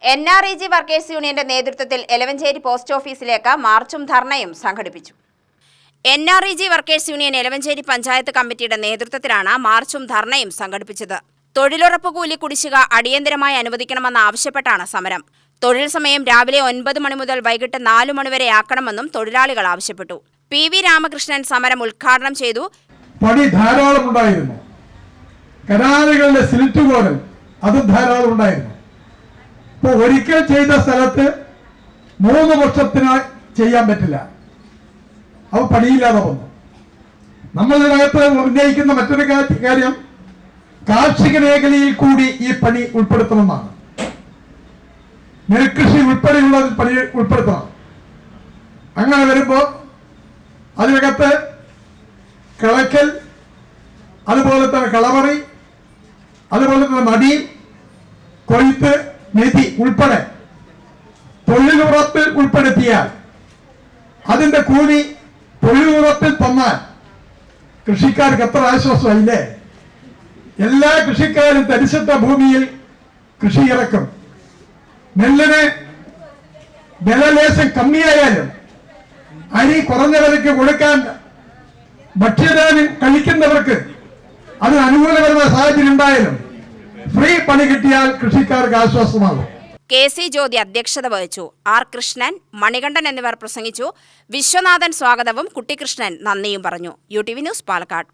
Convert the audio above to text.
NREG workers യൂണിയന്റെ നേതൃത്വത്തിൽ Elavanchery post ഓഫീസിലേക്ക് മാർച്ചും ധർണയും സംഘടിപ്പിച്ചു. NREG workers union Elavanchery panchayat കമ്മിറ്റിയുടെ നേതൃത്വത്തിലാണ് മാർച്ചും ധർണയും സംഘടിപ്പിച്ചത്. തൊഴിലുറപ്പ് കൂലി കുടിശ്ശിക അടിയന്തരമായി അനുവദിക്കണമെന്ന് ആവശ്യപ്പെട്ടാണ് സമരം. തൊഴിൽ സമയം രാവിലെ 9 മണി മുതൽ വൈകിട്ട് 4 മണി വരെ ആക്കണമെന്നും തൊഴിലാളികൾ ആവശ്യപ്പെട്ടു. PV രാമകൃഷ്ണൻ സമരം ഉദ്ഘാടനം ചെയ്തു. പണി ധാരാളം ഉണ്ടായിരുന്നു. കരാറുകളുടെ സിലിറ്റ് കോരൽ അതും ധാരാളം ഉണ്ടായിരുന്നു. ഇപ്പോൾ ഒരിക്കൽ ചെയ്ത സ്ഥലത്ത് 3 വർഷത്തിന് ചെയ്യാൻ പറ്റില്ല. അവ പണിയില്ലാതെ വന്നു. നമ്മൾ ഇതിനകത്ത് ഉന്നയിക്കുന്ന മറ്റൊരു കാര്യം കാർഷിക മേഖലയിൽ കൂടി ഈ പണി ഉൾപ്പെടുത്തണമെന്നാണ്. നെൽകൃഷി ഉൾപ്പെടെയുള്ള പണി ഉൾപ്പെടുത്തണം. അങ്ങനെ വരുമ്പോൾ അതിനകത്ത് കിളക്കൽ, അതുപോലെ തന്നെ കളവറി, അതുപോലെ തന്നെ മടി, കൊയ്ത്ത്, മെതി ഉൾപ്പെടെ തൊഴിലുറപ്പിൽ ഉൾപ്പെടുത്തിയാൽ അതിന്റെ കൂലി തൊഴിലുറപ്പിൽ തന്നാൽ കൃഷിക്കാർക്ക് എത്ര ആശ്വാസമായില്ലേ? എല്ലാ കൃഷിക്കാരും തരിശിട്ട ഭൂമിയിൽ കൃഷി ഇറക്കും. നെല്ലിന് വില ലേശം കമ്മിയായാലും അരി കുറഞ്ഞ വിലയ്ക്ക് കൊടുക്കാൻ ഭക്ഷ്യധാന്യം കഴിക്കുന്നവർക്ക് അതിന് അനുകൂലപരമായ സാഹചര്യം ഉണ്ടായാലും ഫ്രീ പണി കിട്ടിയാൽ കൃഷിക്കാർക്ക് ആശ്വാസമാകും. KC ജ്യോതി അധ്യക്ഷത വഹിച്ചു. R കൃഷ്ണൻ, മണികണ്ഠൻ എന്നിവർ പ്രസംഗിച്ചു. വിശ്വനാഥൻ സ്വാഗതവും കുട്ടിക്കൃഷ്ണൻ നന്ദിയും പറഞ്ഞു. UTV news, Palakkad.